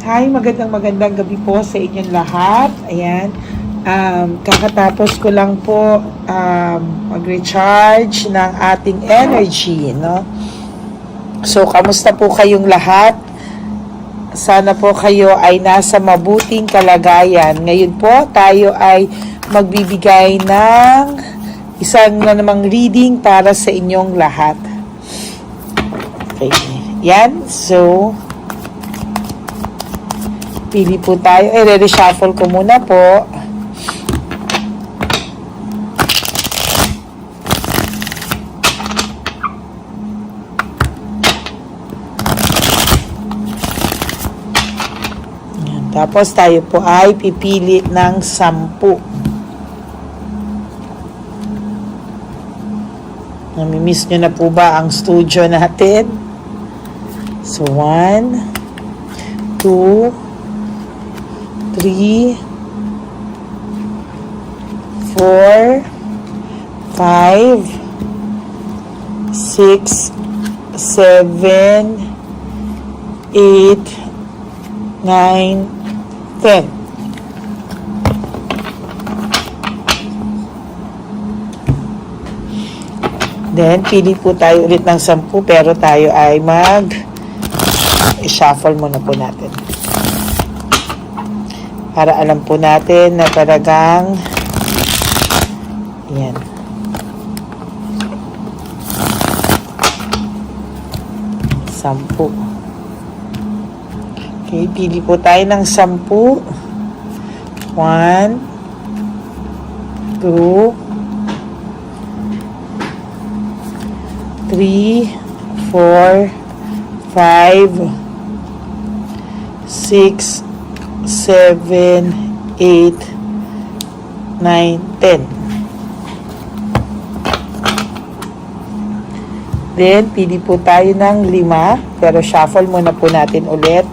Hi, magandang gabi po sa inyong lahat. Ayan. Kakatapos ko lang po mag-recharge ng ating energy, no? So, kamusta po kayong lahat? Sana po kayo ay nasa mabuting kalagayan. Ngayon po, tayo ay magbibigay ng isang na namang reading para sa inyong lahat. Okay. Yan. So, pili po tayo. Re-reshuffle ko muna po. Yan. Tapos tayo po ay pipili ng 10. Namimiss nyo na po ba ang studio natin? So, 1, 2, 3, 4, 5, 6, 7, 8, 9, 10. Then, pili po tayo ulit ng 10 pero tayo ay i-shuffle muna po natin. Para alam po natin na talagang yan. Sampu. Okay, pili po tayo ng 10. 1, 2, 3, 4, 5, 6, 7, 8, 9, 10. Then, pili po tayo ng 5, pero shuffle muna po natin ulit.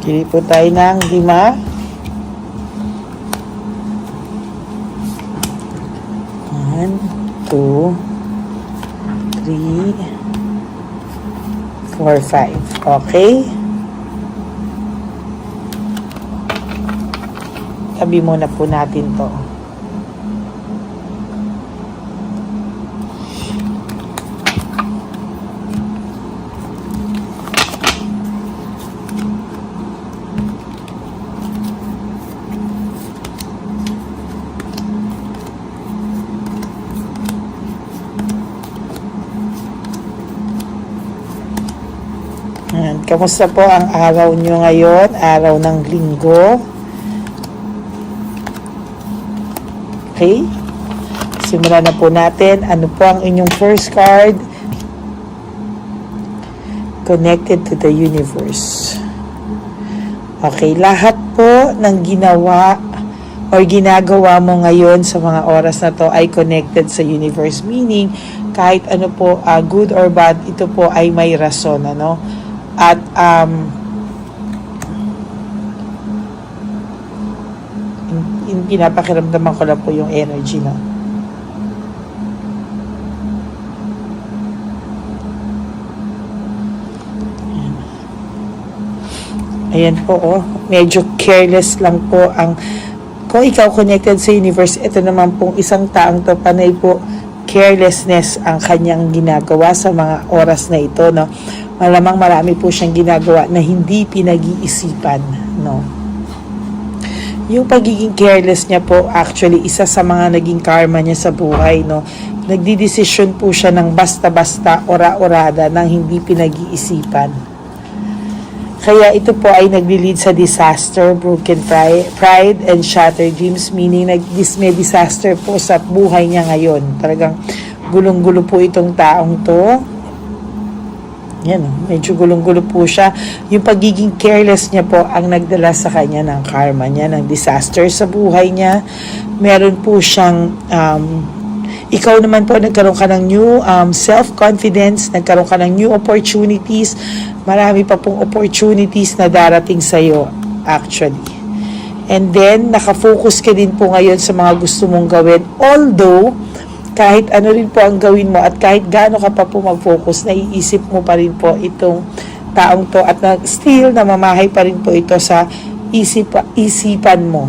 Pili po tayo ng 5. 1, 2, 3, 4, 5. Okay? Tabi muna po natin to. Kamusta po ang araw nyo ngayon? Araw ng linggo. Okay? Simulan na po natin. Ano po ang inyong first card? Connected to the universe. Okay, lahat po ng ginawa or ginagawa mo ngayon sa mga oras na to ay connected sa universe. Meaning, kahit ano po, good or bad, ito po ay may rason, ano? At pinapakiramdaman ko lang po yung energy na. Ayan po, oh. Medyo careless lang po ang kung ikaw connected sa universe. Ito naman pong isang taong to, panay po carelessness ang kanyang ginagawa sa mga oras na ito, no? Malamang marami po siyang ginagawa na hindi pinag-iisipan, no? Yung pagiging careless niya po, actually, isa sa mga naging karma niya sa buhay, no? Nagdidesisyon po siya ng basta-basta, ora-orada, ng hindi pinag-iisipan. Kaya ito po ay nagli-lead sa disaster, broken pride, and shattered dreams, meaning may disaster po sa buhay niya ngayon. Talagang gulong-gulo po itong taong to. Yan, medyo gulong-gulo po siya. Yung pagiging careless niya po ang nagdala sa kanya ng karma niya, ng disaster sa buhay niya. Meron po siyang ikaw naman po, nagkaroon ka ng new self-confidence, nagkaroon ka ng new opportunities. Marami pa pong opportunities na darating sa'yo, actually. And then, nakafocus ka din po ngayon sa mga gusto mong gawin. Although, kahit ano rin po ang gawin mo at kahit gaano ka pa po mag-focus, naiisip mo pa rin po itong taong to at still namamahay pa rin po ito sa isipan mo.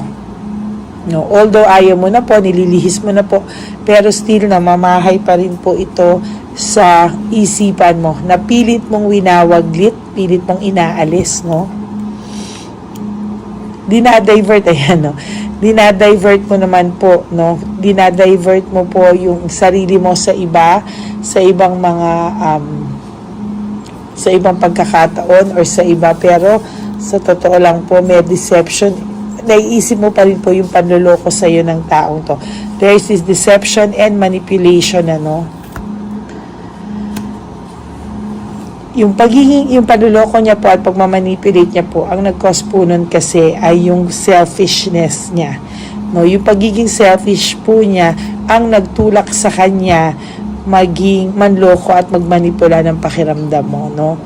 No, although ayaw mo na po, nililihis mo na po, pero still namamahay pa rin po ito sa isipan mo. Na pilit mong winawaglit, pilit mong inaalis, no? Dinadivert, ayan, no? Dinadivert mo naman po, no? Dinadivert mo po yung sarili mo sa iba, sa ibang mga, sa ibang pagkakataon or sa iba, pero sa totoo lang po, may deception. Naiisip mo pa rin po yung panloloko sa iyo ng taong to. There is this deception and manipulation, ano? Yung panloloko niya po at pagmamanipulate niya po, ang nag-cause po nun kasi ay yung selfishness niya. No, yung pagiging selfish po niya ang nagtulak sa kanya maging manloko at magmanipula ng pakiramdam mo, no?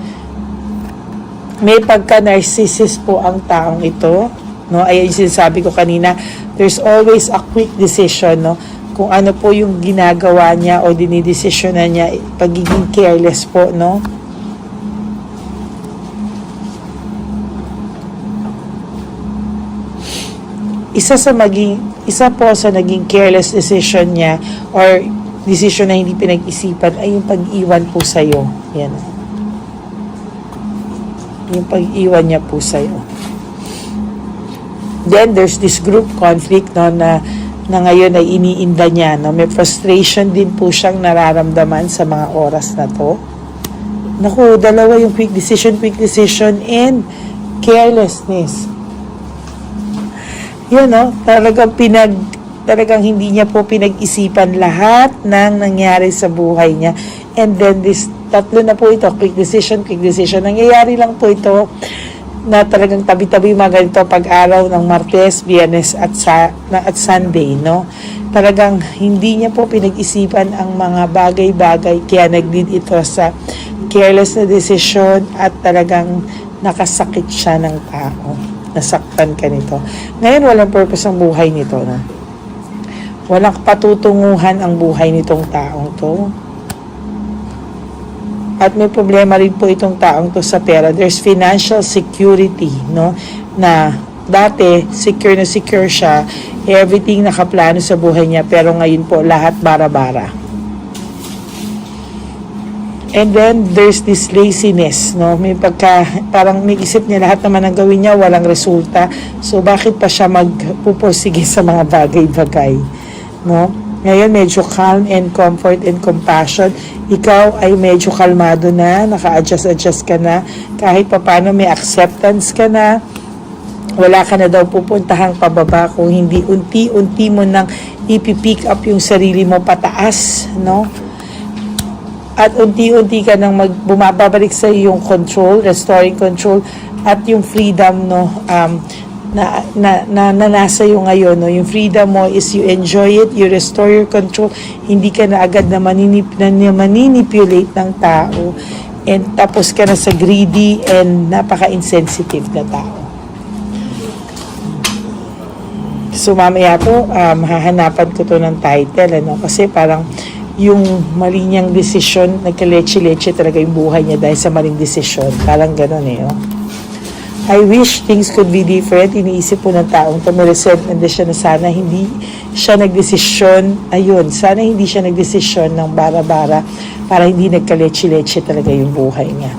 May pagka-narcissist po ang taong ito. No, ay yung sinasabi ko kanina, there's always a quick decision, no? Kung ano po yung ginagawa niya o dinidesisyonan niya, pagiging careless po, no? Isa po sa naging careless decision niya or decision na hindi pinag-isipan ay yung pag-iwan po sa'yo. Yan. Yung pag-iwan niya po sa'yo. Then there's this group conflict, no, na ngayon ay iniinda niya, no. May frustration din po siyang nararamdaman sa mga oras na to. Naku, dalawa yung quick decision and carelessness. Yun, no, talagang hindi niya po pinag-isipan lahat ng nangyari sa buhay niya. And then this tatlo na po ito, quick decision. Nangyayari lang po ito na talagang tabi-tabi mga ganito pag-araw ng Martes, Biyernes at Sunday, no? Talagang hindi niya po pinag-isipan ang mga bagay-bagay kaya nag-lead ito sa careless na decision at talagang nakasakit siya ng tao. Nasaktan ka nito. Ngayon, walang purpose ang buhay nito, no? Walang patutunguhan ang buhay nitong taong to. At may problema rin po itong taong to sa pera. There's financial security, no? Na dati, secure na secure siya. Everything nakaplano sa buhay niya. Pero ngayon po, lahat bara-bara. And then, there's this laziness, no? May parang may isip niya lahat naman ang gawin niya, walang resulta. So, bakit pa siya magpupursige sa mga bagay-bagay, no? Ngayon, medyo calm and comfort and compassion. Ikaw ay medyo kalmado na, naka-adjust ka na. Kahit papano may acceptance ka na. Wala ka na daw pupuntahang pababa kung hindi unti-unti mo nang ipipick up yung sarili mo pataas, no? At unti-unti ka nang bumabalik sa yung control, restoring control, at yung freedom, no? Na nasa iyo ngayon, no? Yung freedom mo is you enjoy it, you restore your control, hindi ka na agad na maninipulate ng tao, and tapos ka na sa greedy and napaka-insensitive na tao. So mamaya po, hahanapan ko to ng title, ano? Kasi parang yung mali niyang desisyon, nagka-leche-leche talaga yung buhay niya dahil sa maling desisyon. Parang gano'n eh, oh. I wish things could be different. Iniisip po ng taong to, may resentment na siya na sana hindi siya nagdesisyon, sana hindi siya nagdesisyon ng bara-bara para hindi nagka-leche-leche talaga yung buhay niya.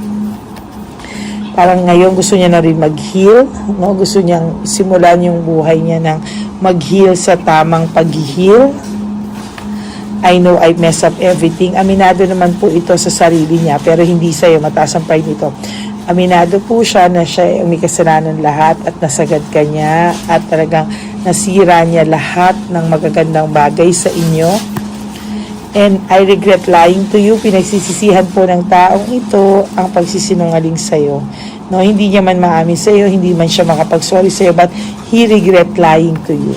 Parang ngayon gusto niya na rin mag-heal, no? Gusto niyang simulan yung buhay niya ng mag-heal sa tamang pag-heal. I know I mess up everything. Aminado naman po ito sa sarili niya, pero hindi sa'yo, mataas ang pride nito. Aminado po siya na siya may kasalanan lahat at nasagad ka niya at talagang nasira niya lahat ng magagandang bagay sa inyo. And I regret lying to you. Pinagsisisihan po ng taong ito ang pagsisinungaling sa'yo. No, hindi niya man maamin sa'yo, hindi man siya makapag-sorry sa'yo, but he regret lying to you.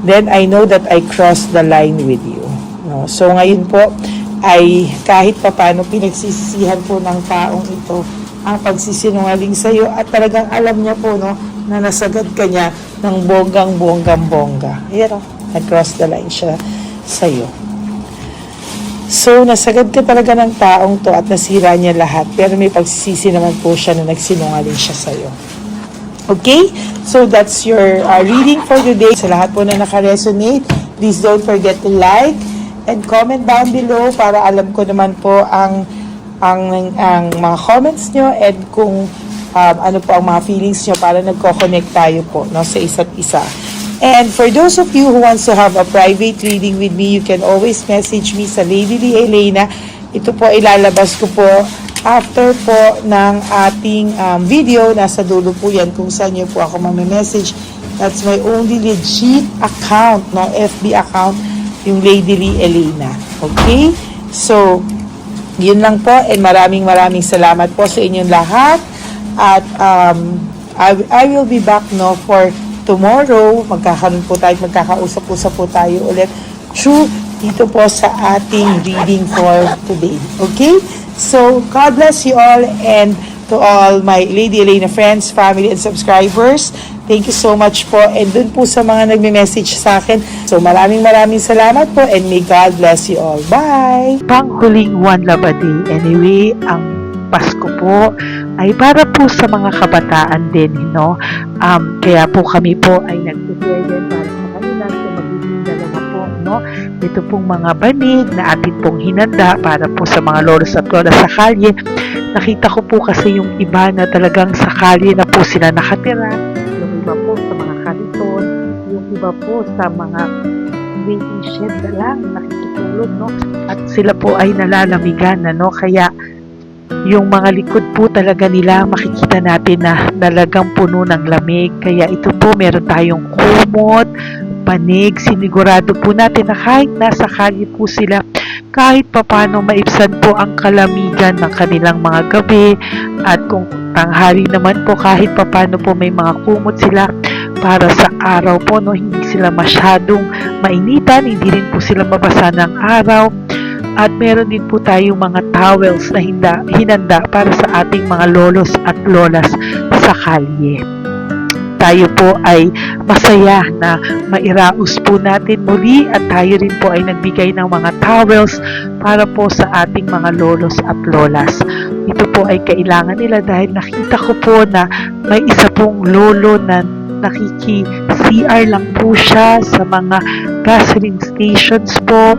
Then I know that I crossed the line with you. No, so ngayon po ay kahit papaano pinagsisisihan po ng taong ito ang pagsisinungaling sa'yo at talagang alam niya po no, na nasagad ka niya ng bonggang-bonggang-bongga. Ayan o, nag-cross the line siya sa'yo. So, nasagad ka talaga ng taong to at nasira niya lahat. Pero may pagsisisi naman po siya na nagsinungaling siya sa'yo. Okay? So, that's your reading for today. Sa lahat po na naka-resonate, please don't forget to like and comment down below para alam ko naman po ang mga comments nyo and kung ano po ang mga feelings nyo para nagko-connect tayo po no, sa isa't isa. And for those of you who wants to have a private reading with me, you can always message me sa Lady Lee Elena. Ito po ilalabas ko po after po ng ating video. Nasa dulo po yan kung saan nyo po ako mamimessage. That's my only legit account, no, FB account, yung Lady Lee Elena. Okay? So, yun lang po and maraming salamat po sa inyong lahat. At I will be back no for tomorrow. Magkakausap-usap po tayo ulit through dito po sa ating reading for today. Okay? So, God bless you all and to all my Lady Elena friends, family, and subscribers. Thank you so much po. And dun po sa mga nagme-message sa akin. So, maraming salamat po and may God bless you all. Bye! Panghuling One Love a Day. Anyway, ang Pasko po ay para po sa mga kabataan din, no? Kaya po kami po ay nag-prepare din para sa kanila. So, magiging dalawa po, no? Ito pong mga banig na atin pong hinanda para po sa mga lolos at lola sa kalye. Nakita ko po kasi yung iba na talagang sa kalye na po sila nakatira. Yung iba po sa mga kariton. Yung iba po sa mga waiting shed na lang nakikitulog, no? At sila po ay nalalamigan, no? Kaya yung mga likod po talaga nila makikita natin na talagang puno ng lamig. Kaya ito po meron tayong kumot, panig. Sinigurado po natin na kahit nasa kalye po sila, kahit papano maibsan po ang kalamigan ng kanilang mga gabi. At kung tanghali naman po kahit papano po may mga kumot sila para sa araw po, no, hindi sila masyadong mainitan, hindi rin po sila mabasa ng araw. At meron din po tayong mga towels na hinanda para sa ating mga lolos at lolas sa kalye. Tayo po ay masaya na mairaos po natin muli at tayo rin po ay nagbigay ng mga towels para po sa ating mga lolos at lolas. Ito po ay kailangan nila dahil nakita ko po na may isa pong lolo na nakiki-CR lang po siya sa mga gasoline stations po.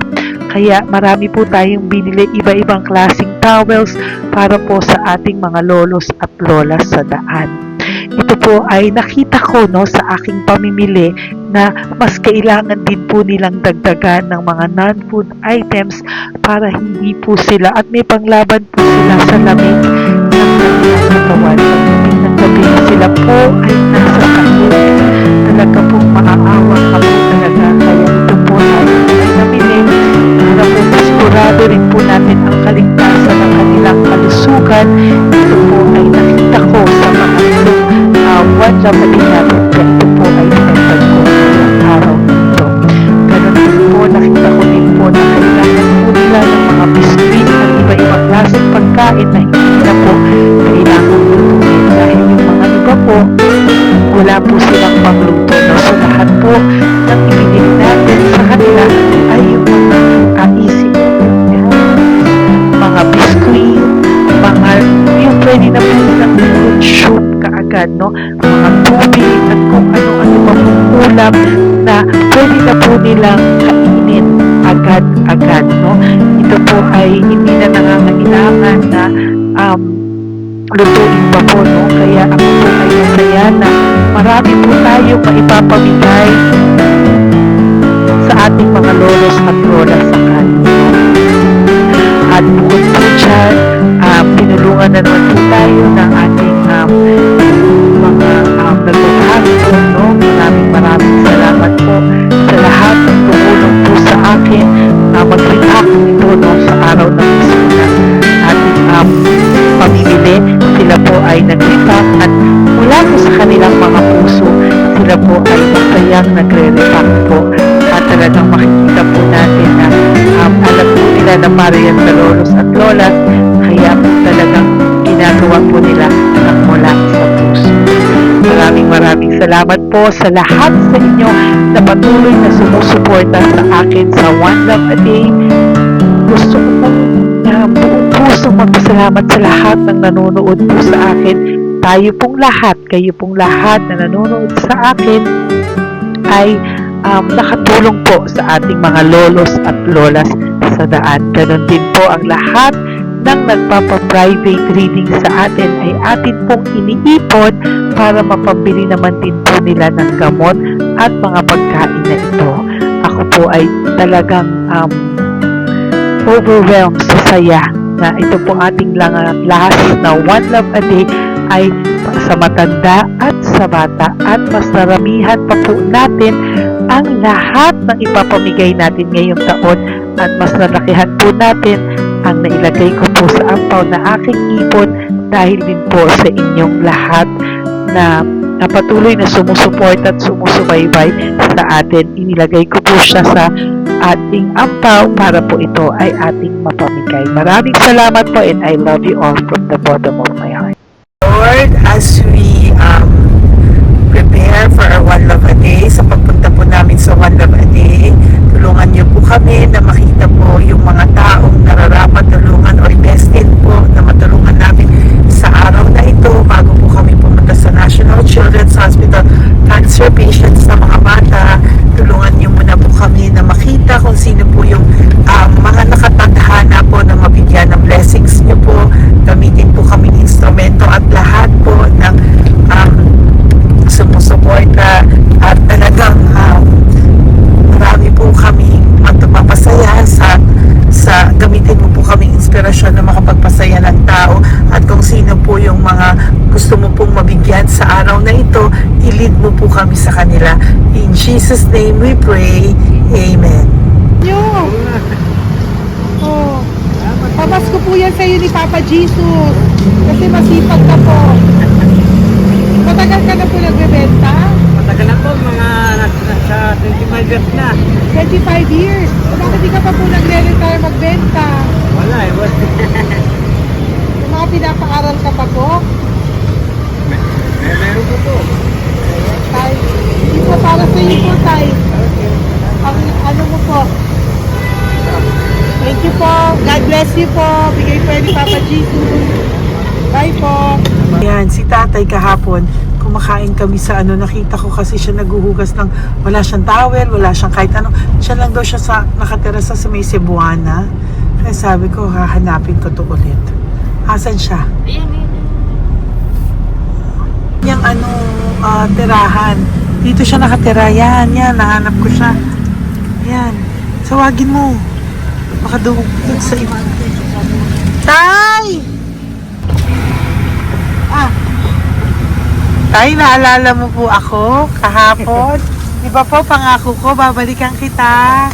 Kaya marami po tayong binili iba-ibang klaseng towels para po sa ating mga lolos at lolas sa daan. Ito po ay nakita ko no, sa aking pamimili na mas kailangan din po nilang dagdagan ng mga non-food items para hindi po sila at may panglaban po sila sa lamig ng kanilang katawan. Ng gabi sila po ay nasa kahit talaga pong maaawa ka po talaga. Kaya ito po ay nabili para po sigurado rin po natin ang kaligtasan ng kanilang kalusugan. Ito po ay nakita ko sa mga One Love a Day natin. Kaya ito po ay pinagpag ko ng araw nito. Ganun din po, nakita ko din po na kailangan po nila ng mga biskuit at iba-ibang klaseng pagkain na hindi na po kailangan lutuin. Dahil yung mga iba po, wala po silang pangluto. No? So lahat po ng ibigay natin sa kanila ay yung mga easy mga biskuit, mga yung pwede na po nilang fruit soup kaagad, no? Mga tubig at kung ano-ano pa pong ulam na pwede na po nilang kainin agad-agad, no? Ito po ay hindi na nangangailangan na lutuin pa po, no? Kaya ako po ay masaya na marami po tayo maipapamigay sa ating mga lolos at lola sa kanila. At bukod po dyan, pinulungan na naman po tayo ng ating mga nagbabahan po, no? Maraming salamat po sa lahat ng tumulong po sa akin na mag-react nila na para yan sa lolos at lolas, kaya po talagang ginagawa po nila ng mula sa puso. Maraming salamat po sa lahat sa inyo na patuloy na sumusuporta sa akin sa One Love a Day. Gusto ko po na buong puso magpasalamat sa lahat ng nanonood po sa akin. Tayo pong lahat, kayo pong lahat na nanonood sa akin ay nakatulong po sa ating mga lolos at lolas sa daan. Ganon din po ang lahat ng nagpapa-private reading sa atin ay atin pong iniipon para mapambili naman din po nila ng gamot at mga pagkain na ito. Ako po ay talagang overwhelmed sa saya na ito po ating last na One Love a Day ay sa matanda at sa bata, at mas naramihan pa po natin ang lahat ng ipapamigay natin ngayong taon, at mas nalakihan po natin ang nailagay ko po sa ampaw na aking ipon dahil din po sa inyong lahat na patuloy na sumusuport at sumusubaybay sa atin. Inilagay ko po siya sa ating ampaw para po ito ay ating mapamigay. Maraming salamat po, and I love you all from the bottom of my heart. Lord, as we prepare for our One Love a Day, sa pagpunta po namin sa One Love a Day, tulungan niyo po kami na makita po yung mga taong nararapat tulungan or destined po na matulungan namin sa araw na ito bago po kami pumunta sa National Children's Hospital. Cancer patients na mga bata, tulungan niyo muna po kami na makita kung sino po yung mga nakatadhana po na mabigyan ng blessings niyo po. Gamitin po kami instrumento at lahat po ng sumusuporta, at talagang marami po kami mapapasaya sa gamitin mo po kaming inspirasyon na makapagpasaya ng tao, at kung sino po yung mga gusto mo pong mabigyan sa araw na ito, i-lead mo po kami sa kanila. In Jesus' name we pray. Amen. Oh, papasko po yan sa'yo ni Papa Jesus kasi masipag ka po. Matagal ka na po nagbebenta? Matagal na po, mga nasa 25 years na. 25 years. Bakit di ka pa po nagre-retire magbenta? Wala eh, wala. Yung mga pinapaaral ka pa po? Meron ko po. Tay, hindi po para sa iyo po, Tay. Ang ano mo po? Thank you po. God bless you po. Bigay po yan ni Papa Jesus. Bye po. Yan, si tatay kahapon, kumakain kami sa nakita ko kasi siya naguhugas ng, wala siyang towel, wala siyang kahit ano. Siya lang daw siya nakatira sa may Cebuana. Kaya sabi ko, hahanapin ko to ulit. Asan siya? Yung tirahan. Dito siya nakatira. Yan, nahanap ko siya. Yan. Tawagin mo. Baka doon sa iba. Tay! Tay, naalala mo po ako kahapon? Di ba po, pangako ko, babalikan kita.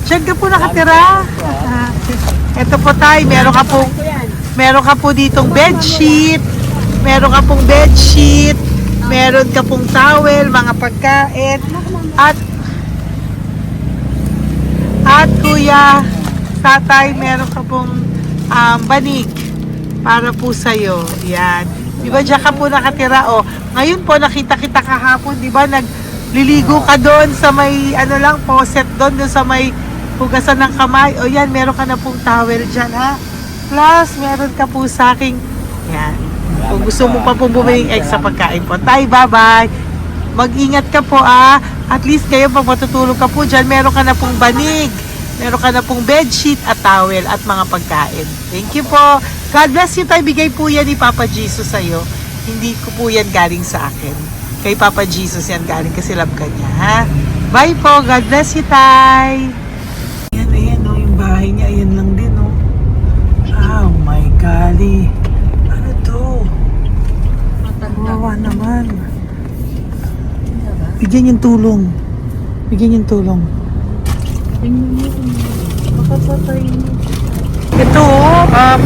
Diyan ka po nakatira. Ito po, Tay, meron ka po ditong bedsheet. Meron ka pong bedsheet. Meron ka pong towel, mga pagkain. At kuya, tatay, meron ka pong banig para po sa'yo. Yan. Di ba diyan ka po nakatira? O, ngayon po nakita kita kahapon, di ba? Nagliligo ka doon sa may, faucet doon sa may hugasan ng kamay. O yan, meron ka na pong towel dyan, ha? Plus, meron ka po sa aking, yan. Kung gusto mo pa pong bumili extra pagkain po. Tay, bye-bye. Mag-ingat ka po, At least kayo, pag matutulog ka po dyan, meron ka na pong banig. Meron ka na pong bedsheet at towel at mga pagkain. Thank you po. God bless you, Tay. Bigay po yan ni Papa Jesus sa'yo. Hindi ko po yan galing sa akin. Kay Papa Jesus yan galing kasi love ka niya, ha? Bye po. God bless you, Tay. Ayan, yung bahay niya. Ayan lang din, Oh my golly. Ano to? Kawawa naman. Bigyan yung tulong. Ito,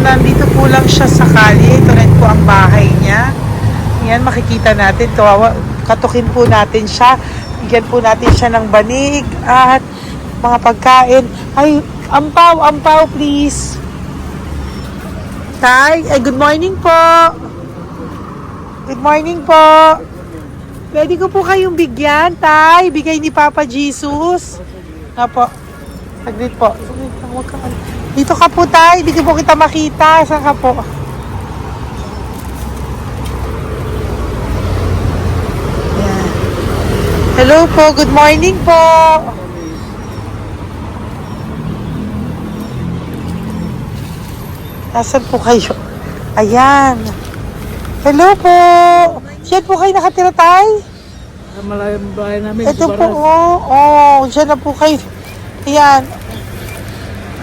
nandito po lang siya sa kalye. Ito rin po ang bahay niya. Yan, makikita natin. Katukin po natin siya. Bigyan po natin siya ng banig at mga pagkain. Ay, Ampaw, please. Tay, good morning po. Good morning po. Pwede ko po kayong bigyan, Tay. Bigay ni Papa Jesus. Apo. Saglit po. Saglit lang, huwag ka. Dito ka po, Tay. Hindi ko po kita makita. Saan ka po? Yan. Hello po. Good morning po. Nasaan po kayo? Ayan. Hello po. Diyan po kayo nakatira, Tay? Sa malayang bahay namin. Ito po, diyan na po kayo. Ayan.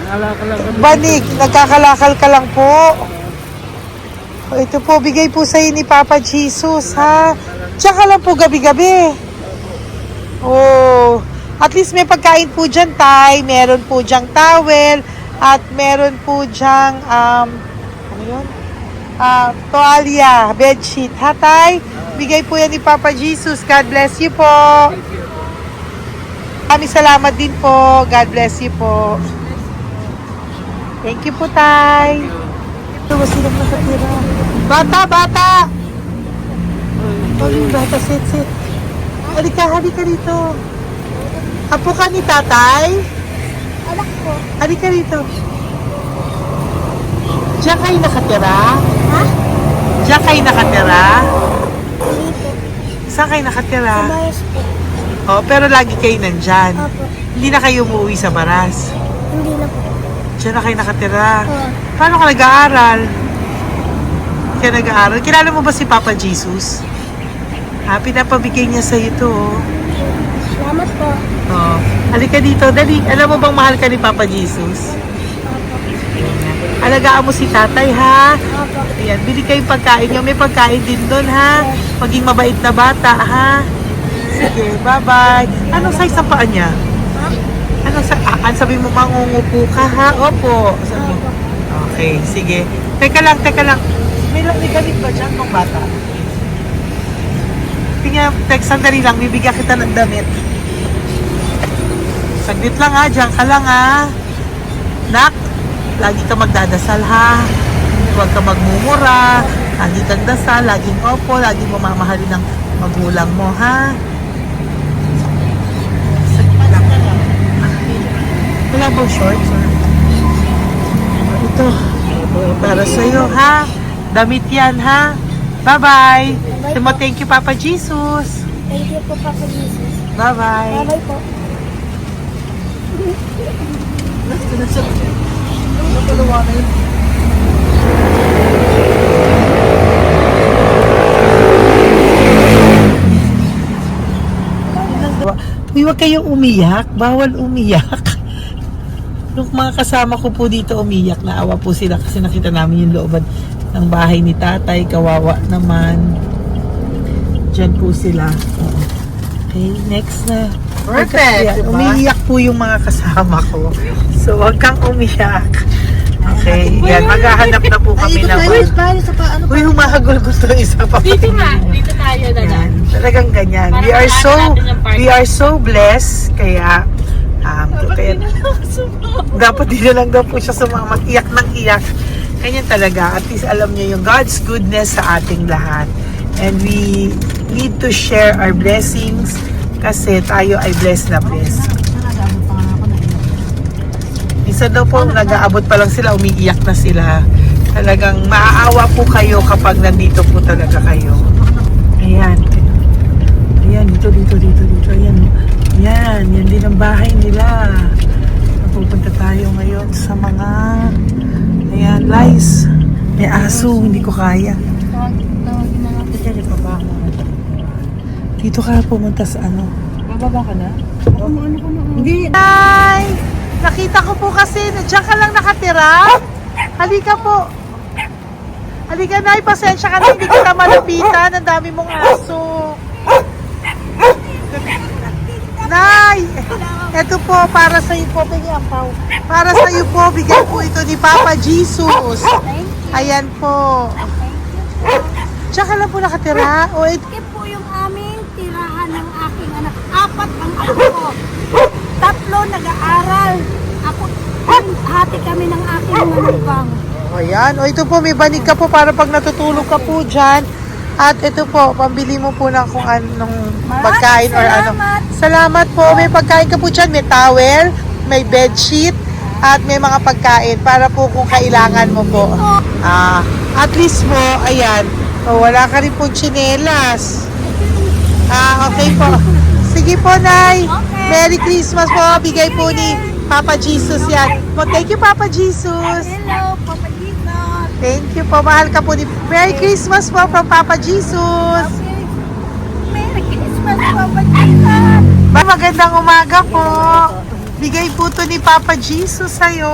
Nalaka lang kami. Banig, nagkakalakal ka lang po. O, ito po, bigay po sa'yo ni Papa Jesus, ha? Diyan ka lang po gabi-gabi. Oh, at least may pagkain po dyan, Tay. Meron po diyang towel. At meron po diyang, ano yun? Toalya, bedsheet. Ha, Tay? Bigay po yan ni Papa Jesus. God bless you po. Kami salamat din po. God bless you po. Thank you po, Tay. Ito ba silang nakatira? Bata! Oh, yung bata, sit. Halika dito. Apo ka ni Tatay? Anak ko. Halika rito. Diyan kayo nakatira? Ha? Diyan kayo nakatira? Dito. Saan kayo nakatira? Bayas po. Oh, pero lagi kayo nandyan. Opo. Hindi na kayo umuwi sa Baras. Hindi na po. Diyan na kayo nakatira. Oo. Paano ka nag-aaral? Kaya nag-aaral. Kilala mo ba si Papa Jesus? Ha, pinapabigay niya sa'yo ito. Oh. Salamat po. Oh. Halika dito. Dali. Alam mo bang mahal ka ni Papa Jesus? Opo. Alagaan mo si tatay, ha? Opo. Ayan, bili kayong pagkain nyo. May pagkain din doon, ha? Maging mabait na bata, ha? Sige, bye-bye. Anong size ang paa niya? Ha? Anong sabi mo, mangungupo ka, ha? Opo. Sabi mo. Opo. Okay, sige. Teka lang. May gamit ba dyan pang bata? Tingnan, sandali lang. Bibigyan kita ng damit. Saglit lang, ha? Diyan ka lang, ha? Nak, lagi ka magdadasal, ha? Huwag ka magmumura. Lagi kang dasal, laging opo, laging mamamahalin ng magulang mo, ha? Saglit lang. Wala bang shorts, or? Ito. Para sa'yo, ha? Damit yan, ha? Bye-bye. Thank you, Papa Jesus. Thank you po, Papa Jesus. Bye-bye. Bye-bye po. Uy, huwag kayong umiyak. Bawal umiyak. Yung mga kasama ko po dito umiyak, naawa po sila kasi nakita namin yung looban ng bahay ni tatay. Kawawa naman. Diyan po sila. Okay, next na. Perfect, diba? Umiiyak po yung mga kasama ko. So, huwag kang umiyak. Okay, yan. Maghahanap na po kami ng... Uy, humahagol gusto isa pa. Dito tayo na lang. Yan. Talagang ganyan. We are so blessed. Kaya, dapat di na lang daw po siya sumama. Iyak ng iyak. Ganyan talaga. At least alam niyo yung God's goodness sa ating lahat. And we need to share our blessings kasi tayo ay blessed na blessed. Minsan daw po, nag-aabot pa lang sila, umiiyak na sila. Talagang maaawa po kayo kapag nandito po talaga kayo. Ayan. Ayan, dito. Ayan. Yan din ang bahay nila. Pupunta tayo ngayon sa mga, ayan, lice. May aso, hindi ko kaya. Tawagin na natin siya, di ba? Dito ka pumunta sa ano? Bababa ka na? Hindi. Hi! Nakita ko po kasi, diyan ka lang nakatira. Halika po. Halika, Nay, pasensya ka na, hindi kita malapitan. Ang dami mong aso. Nay! Ito po, para sa iyo po, bigyan pa. Para sa iyo po, bigyan po ito ni Papa Jesus. Ayan po. Diyan ka lang po nakatira. O, ito. Ito po yung aming tirahan ng aking anak. 4 ang anak ko. 3 nag-aaral. Ako, Hati kami ng aking manugang. Ayan. O ito po, may banig ka po para pag natutulog ka po dyan. At ito po, pambili mo po ng kung anong pagkain or ano. Salamat po. May pagkain ka po dyan. May towel, may bedsheet, at may mga pagkain para po kung kailangan mo po. At least po, ayan. O, wala ka rin po tsinelas. Okay po. Sige po, Nay. Merry Christmas po. Bigay po ni Papa Jesus yan. Thank you, Papa Jesus. Hello, Papa Jesus. Thank you po. Mahal ka po ni... Merry Christmas po from Papa Jesus. Merry Christmas, Papa Jesus. Magandang umaga po. Bigay po to ni Papa Jesus sa'yo.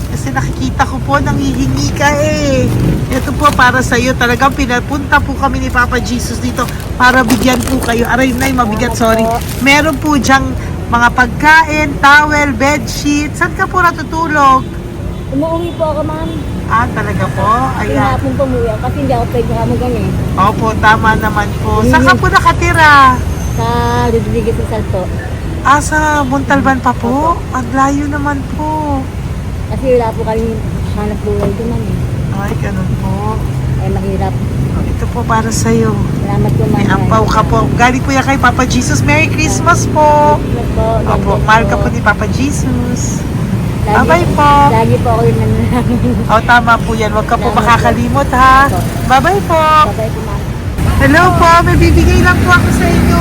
Kasi nakikita ko po, nanghihingi ka eh. Ito po para sa'yo. Talagang pinapunta po kami ni Papa Jesus dito para bigyan po kayo. Aray, Nay, mabigat, sorry. Meron po dyang mga pagkain, towel, bedsheet. Saan ka po natutulog? Umuwi po ako, ma'am. Talaga po? Ayan. Pinapon po umuwi ako kasi hindi ako pwede hamugan eh. Opo, tama naman po. Saan ka po nakatira? Sa Rodriguez Rizal po. Sa Montalban pa po? Ang layo naman po. Kasi wala po kami hanap buhay doon, ma'am eh. Ay, ganun po. Ay, mahirap. Ito po para sa'yo. Salamat po, ma'am. May ampaw ka po. Galing po yan kay Papa Jesus. Merry Christmas po. Christmas po. Opo, mahal ka po ni Papa Jesus. Lagi- Bye-bye po. Lagi po ako yung nananangin. Tama po yan. Huwag ka po makakalimot ha. Bye-bye po. Bye-bye po, ma'am. Hello po. May bibigay lang po ako sa inyo.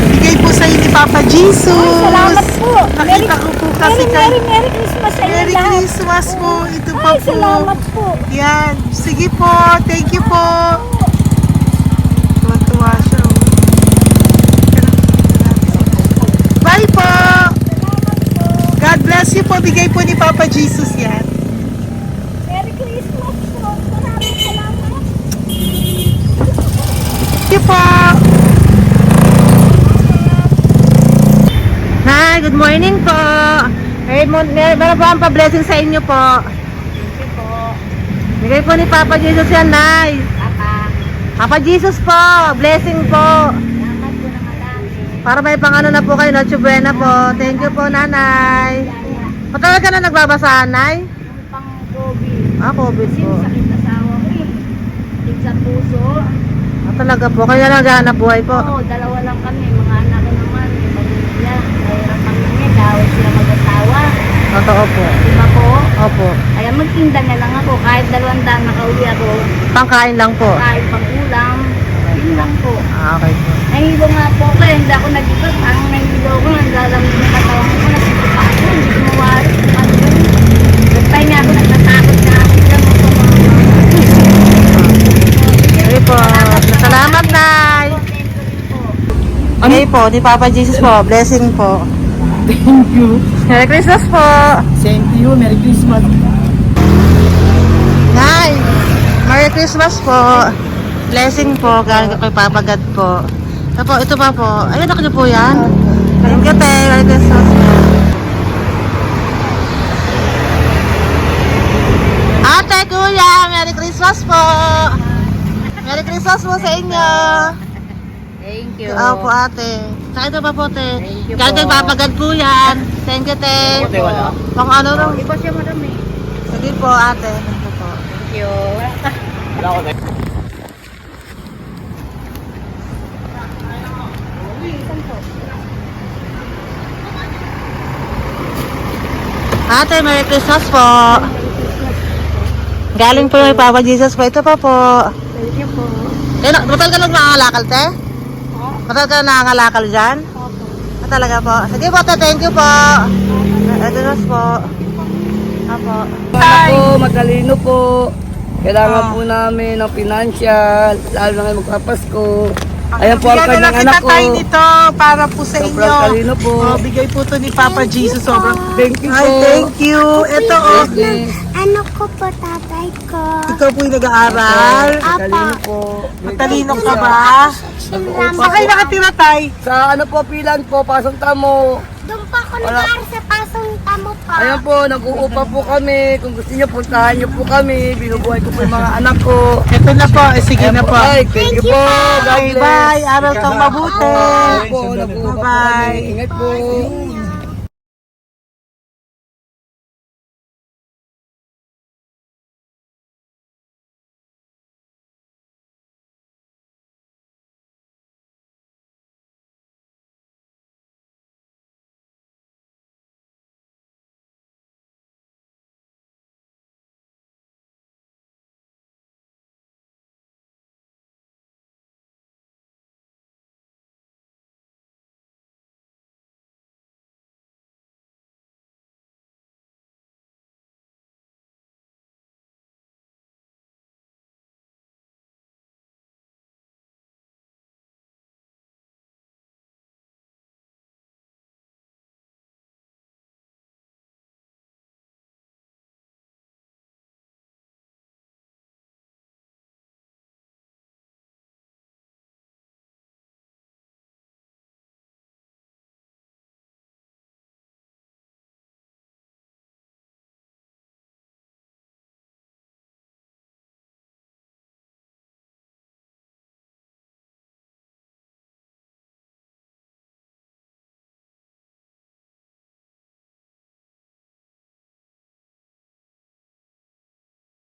Bigay po sa inyo ni Papa Jesus. Salamat po. Nakita ko po kasi kayo. Merry Christmas sa inyo Merry lahat. Christmas po. Ito pa Ay, po. salamat po. Yan. Sige po. Thank you po. Tuwa-tuwa siya. Bye po. God bless you po. Bigay po ni Papa Jesus yan. Merry Christmas po. Maraming salamat. Thank you po. Hi, good morning po. Meron po ang pa-blessing sa inyo po. Thank you po. Bigay po ni Papa Jesus yan, Nay. Papa. Papa Jesus po. Blessing po. Salamat po ng malaki. Para may pangano na po kayo, Noche Buena po. Thank you po, Nanay. Matagal ka na nagbabasahan, Nay? Pang COVID. COVID Kasi po. sakit asawa ko eh. Sakit sa puso. Talaga po. Kaya naghahanap buhay po. Oo, dalawa lang kami. Mga anak ko naman. May pamilya. Mahirap kami niya. Dawit sila mag-asawa. Totoo po. Lima po. Opo. Kaya magtinda na lang ako. Kahit 200 nakauwi ako. Pangkain lang po. Kahit pang ulam. Yun lang po. Okay po. Nahilo nga po ako. Hindi ako nag-iba. Parang nahilo ako. Naglalamig na katawan ko. Nagsipa ako. Hindi ko mawari. Nagpay nga ako. Nagtatakot na ako. Lang ako Okay po. Salamat, Nay. Okay po. Ni Papa Jesus po. Blessing po. Thank you. Merry Christmas po. Same to you. Merry Christmas. Nay. Merry Christmas po. Blessing po. Galing ko kay Papa God po. Ito pa po. Ayun, ako niyo po yan. Thank you, te. Merry Christmas po. Ate, kuya, Merry Christmas po. Merry Christmas po sa inyo. Thank you. Po, ate. Saka ito pa po, te. Thank you Galing kay po. Papa God po yan. Thank you, te. Ate, wala. Pang ano lang. Iba siya marami. Sige po, ate. Thank you po. Thank you. Wala ko. Ate, Merry Christmas po. Galing po kay Papa Jesus po. Ito pa po. Thank you po. Matal ka nangangalakal, te? Matal ka nangangalakal dyan? Talaga po. Sige po, te. Thank you po. Ito po. Apo. Anak ko, matalino po. Kailangan po namin ng financial, lalo na ngayon magpapasko. Ayan po ang Bigyan na kanyang lang anak kita ko. tayo nito para po sa inyo. Sobrang talino po. Bigay po to ni Papa Jesus. Sobrang. Thank you Ay, po. thank you. Ito, oh. Bless. Ano ko po tatay ko? Ikaw po yung nag-aaral. Matalino po. Matalino ka ba? Saan kayo nakatira, tay? Sa ano po, pilan po, pasong tamo. Doon pa ako nag-aaral sa pasong tamo pa. Ayan po, nag-uupa po kami. Kung gusto niyo, puntahan niyo po kami. Binubuhay ko po yung mga anak ko. Ito na po. Sige na po. Ay, thank you po. God Bye, bless. bye. Araw kang mabuti. Po, nag-uupa po Bye-bye. kami. Ingat po.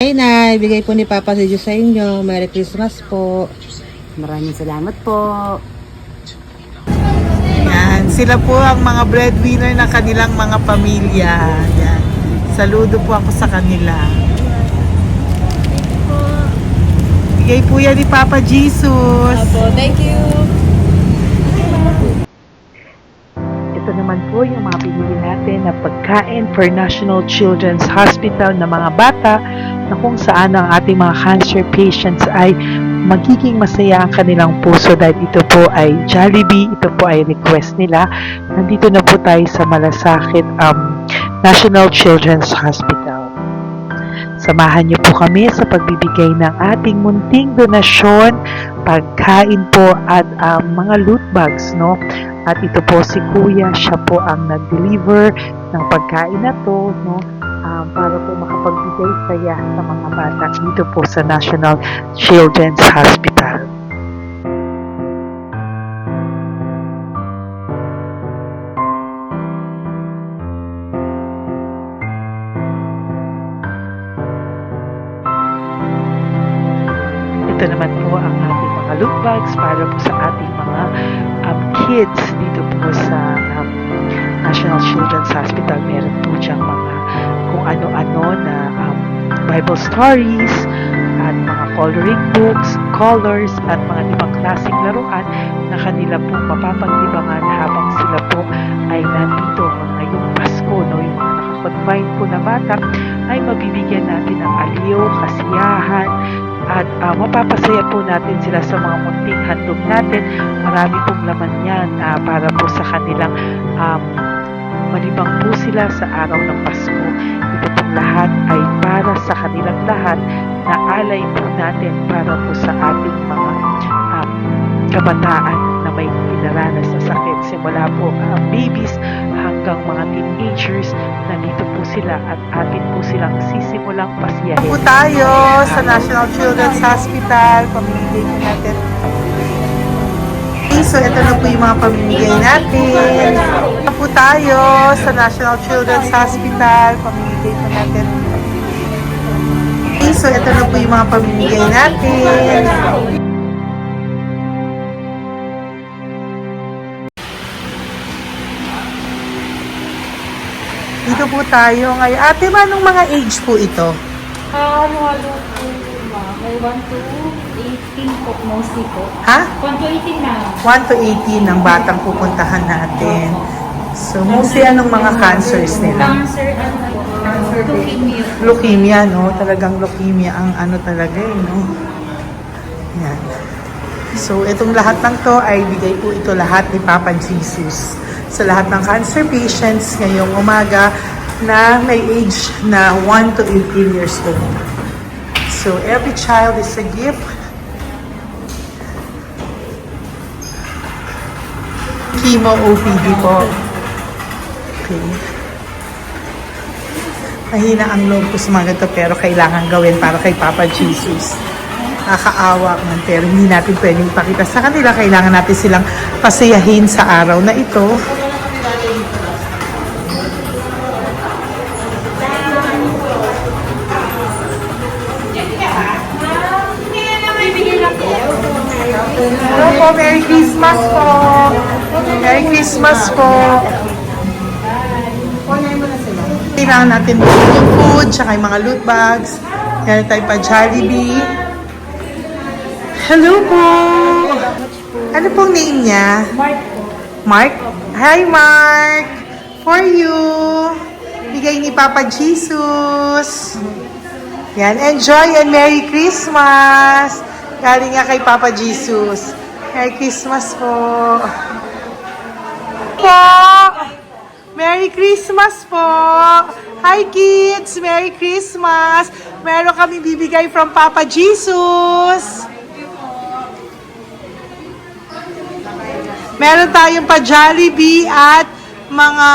Ay, Nay, bigay po ni Papa si Diyos sa inyo. Merry Christmas po. Maraming salamat po. Yan, sila po ang mga breadwinner ng kanilang mga pamilya. Yan. Saludo po ako sa kanila. Bigay po yan ni Papa Jesus. Thank you. Ito naman po yung mga pinili natin na pagkain for National Children's Hospital na mga bata na kung saan ang ating mga cancer patients ay magiging masaya ang kanilang puso dahil ito po ay Jollibee, ito po ay request nila. Nandito na po tayo sa Malasakit National Children's Hospital. Samahan niyo po kami sa pagbibigay ng ating munting donasyon, pagkain po at mga loot bags, no? At ito po si Kuya, siya po ang nag-deliver ng pagkain na to, no? Para po makapagbigay saya sa mga bata dito po sa National Children's Hospital. Ito naman po ang ating mga loot bags para po sa ating mga kids dito po sa National Children's Hospital. Meron po diyang mga kung ano-ano na Bible stories at mga coloring books, colors at mga ibang klaseng laruan na kanila po mapapaglibangan habang sila po ay nandito ngayong Pasko, no? Yung mga nakakonfine po na bata ay mabibigyan natin ng aliw, kasiyahan, at mapapasaya po natin sila sa mga munting handog natin. Marami pong laman yan para po sa kanilang malibang po sila sa araw ng Pasko. Ito pong lahat ay para sa kanilang lahat na alay po natin para po sa ating mga kabataan na may pinaranas na sakit. Simula po babies hanggang mga teenagers, nandito po sila at atin po silang sisimulang pasiyahin. Po tayo sa National Children's Hospital, pamimigay po natin. So, ito na po yung mga pamimigay natin. Ito po tayo sa National Children's Hospital, pamimigay po natin. So, ito na po yung mga pamimigay natin. Dito po tayo ngayon. Ate, anong mga age po ito? Halo-halo po ba? May 1 to 18 po, mostly po. Ha? 1 to 18 na. 1 to 18 ang batang pupuntahan natin. So, mostly anong mga cancers nila? Cancer, ano po? Leukemia. Leukemia, no? Talagang leukemia ang ano talaga, no? Yan. So, itong lahat ng to ay bigay po ito lahat ni Papa Jesus sa lahat ng cancer patients ngayong umaga na may age na 1 to 18 years old. So, every child is a gift. Chemo OPD po. Okay. Mahina ang loob ko sa mga ganito pero kailangan gawin para kay Papa Jesus. Nakakaawa man pero hindi natin pwedeng ipakita sa kanila. Kailangan natin silang pasayahin sa araw na ito. Hello po, Merry Christmas po. Merry Christmas po. Kailangan natin yung food, tsaka yung mga loot bags. Meron tayo pa Jollibee. Hello po. Ano pong name niya? Mark po. Mark? Hi, Mark. For you. Bigay ni Papa Jesus. Yan, enjoy and Merry Christmas. Galing nga kay Papa Jesus. Merry Christmas po. Merry Christmas po. Hi kids, Merry Christmas. Meron kami bibigay from Papa Jesus. Meron tayong pa Jollibee at mga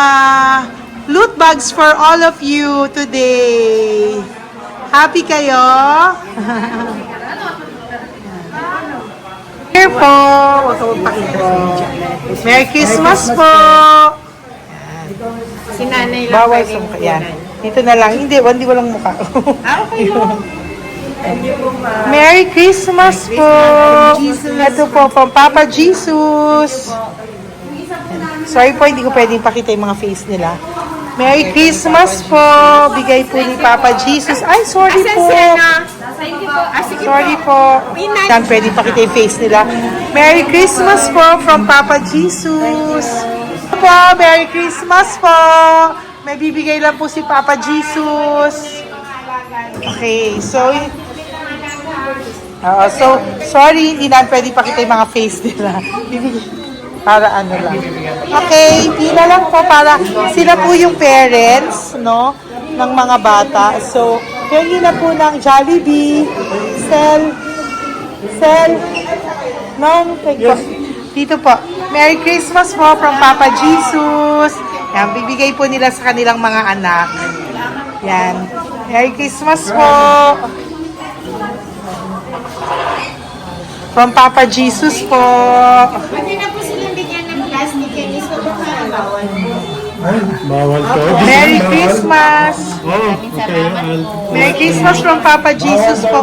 loot bags for all of you today. Happy kayo? Here po. Huwag ka magpakita sa media. Merry Christmas po. Si nanay lang Bawal pwedeng sa yan. kunan. Dito na lang. Hindi, walang mukha. Okay mo. Merry Christmas po! Ito po, from Papa Jesus. Sorry po, hindi ko pwedeng pakita yung mga face nila. Merry Christmas po! Bigay po ni Papa Jesus. Ay, sorry po! Sorry po. Yan, pwedeng pakita yung face nila. Merry Christmas po from Papa Jesus. Po, Merry Christmas po! May bibigay lang po si Papa Jesus. Okay, so sorry, hindi na pwede pakita yung mga face nila. Para ano lang. Okay, pila lang po para sila po yung parents, no, ng mga bata. So, pengi na po ng Jollibee, Sel, dito po. Merry Christmas po from Papa Jesus. Yan, bibigay po nila sa kanilang mga anak. Yan. Merry Christmas po. From Papa Jesus po. Pwede na po silang bigyan ng plastic yan. Isko po bawal. Ay, bawal to. Merry Christmas. Oh, okay. Merry Christmas from Papa Jesus po.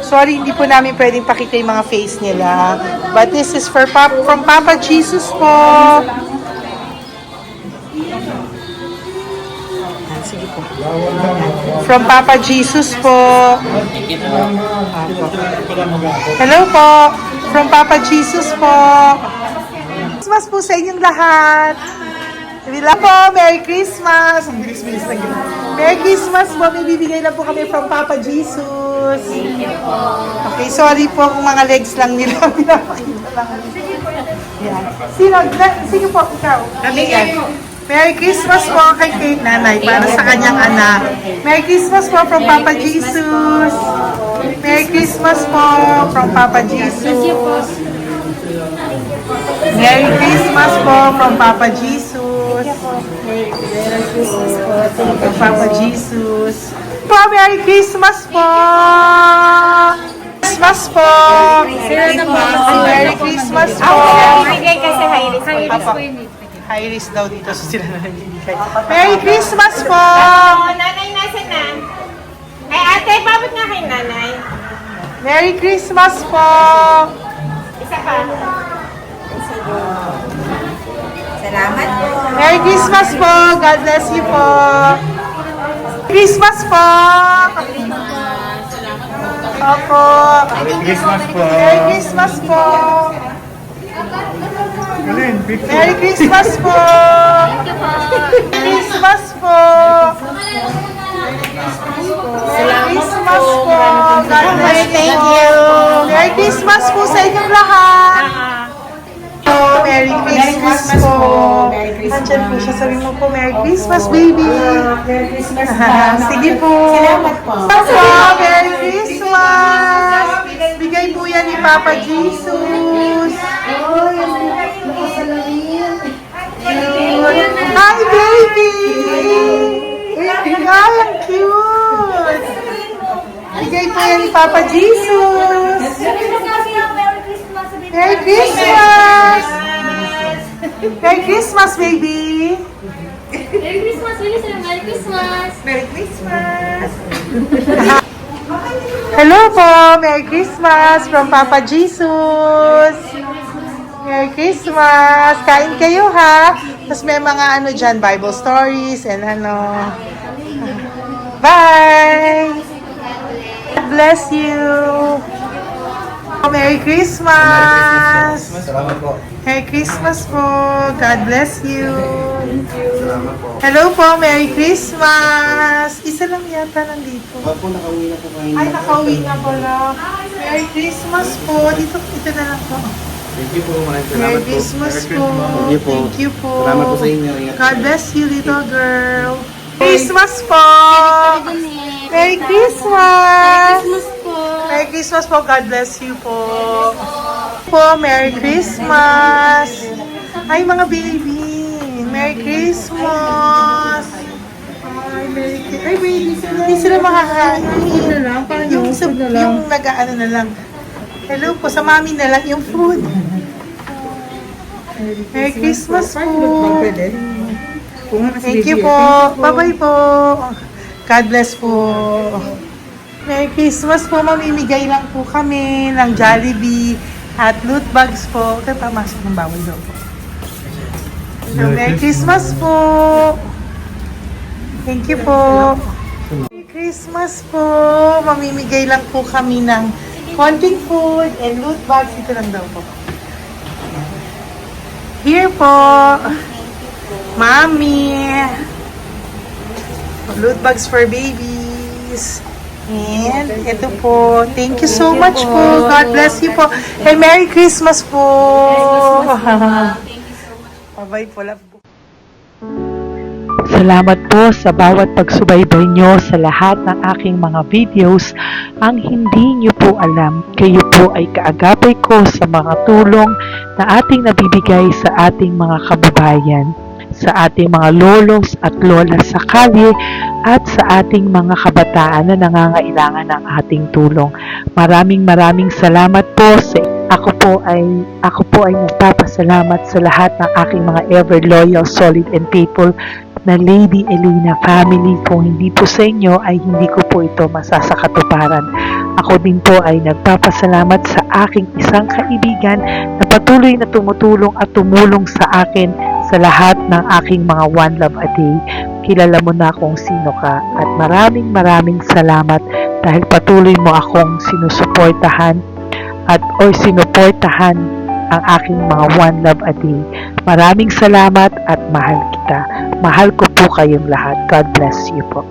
Sorry, hindi po namin pwedeng pakita yung mga face nila. But this is from Papa Jesus po. Sige po. From Papa Jesus po. Hello po. From Papa Jesus po. Christmas po sa inyong lahat. Wala po, Merry Christmas. Merry Christmas po. May bibigay na po kami from Papa Jesus. Okay, sorry po kung mga legs lang nila. Pinapakita lang. Yan. Sino po, ikaw? Merry Christmas po kay nanay para sa kanyang anak. Merry Christmas po from Papa Jesus. Merry Christmas po from Papa Jesus. Merry Christmas po from Papa Jesus. Merry Christmas po from Papa Jesus. Po, Merry Christmas po! Christmas po! Merry Christmas po! Bigay kasi high-risk. High-risk po yun. High risk daw dito so sila na nagbibigay. Merry Christmas po! Nanay, nasa na? Ay, ate, babot nga kay nanay. Merry Christmas po! Isa pa. Salamat po. Merry Christmas po! God bless you po! Christmas po! Opo! Merry Christmas po. Merry Christmas po! Merry Christmas po! Merry Christmas po! Merry Christmas po! God bless you po! Merry Christmas po sa inyong lahat! Merry Christmas po! Nandiyan po siya. Sabi mo po, Merry Christmas, baby! Merry Christmas po! Sige po! Salamat po! Merry Christmas! Bigay po yan ni Papa Jesus! Hi, baby! Ay, ang cute! Bigay po yan ni Papa Jesus! Merry Christmas! Merry Christmas, baby! Merry Christmas, Willie. Merry Christmas. Merry Christmas! Hello po! Merry Christmas from Papa Jesus! Merry Christmas! Kain kayo ha! Tapos may mga ano dyan, Bible stories and ano. Bye! God bless you! Merry Christmas! Salamat po. Merry Christmas po! God bless you! Hello po! Merry Christmas! Isa lang yata nandito. Opo, nakauwi na po kayo. Ay, nakauwi na pala. Merry Christmas po! Dito na lang po. Thank you po. Maraming salamat Merry po. Christmas po! Thank you po. Thank you po! Salamat po sa inyo. Ingat. God bless you, little girl! Christmas po! Merry Christmas! Merry Christmas po! God bless you po! Merry Christmas! Ay, mga baby! Merry Christmas! Ay, baby! Hindi sila makakain. Yung nag-ano na lang. Hello po, sa mami na lang yung food. Merry Christmas po! Thank you po. Bye-bye po. God bless po. Merry Christmas po. Mamimigay lang po kami ng Jollibee at loot bags po. Kaya pamasok ng bawal daw po. So, Merry Christmas po. Thank you po. Merry Christmas po. Mamimigay lang po kami ng konting food and loot bags. Ito lang daw po. Here po. Mami. Loot bags for babies. And ito po. Thank you so much po. God bless you po. And Merry Christmas po. Bye-bye po. Love po. Salamat po sa bawat pagsubaybay nyo sa lahat ng aking mga videos. Ang hindi nyo po alam, kayo po ay kaagapay ko sa mga tulong na ating nabibigay sa ating mga kababayan, sa ating mga lolos at lola sa kalye, at sa ating mga kabataan na nangangailangan ng ating tulong. Maraming salamat po sa ako po ay nagpapasalamat sa lahat ng aking mga ever loyal, solid and faithful na Lady Elena family. Kung hindi po sa inyo ay hindi ko po ito masasakatuparan. Ako din po ay nagpapasalamat sa aking isang kaibigan na patuloy na tumutulong at tumulong sa akin sa lahat ng aking mga One Love a Day. Kilala mo na kung sino ka at maraming salamat dahil patuloy mo akong sinusuportahan or sinuportahan ang aking mga One Love a Day. Maraming salamat at mahal kita. Mahal ko po kayong lahat. God bless you po.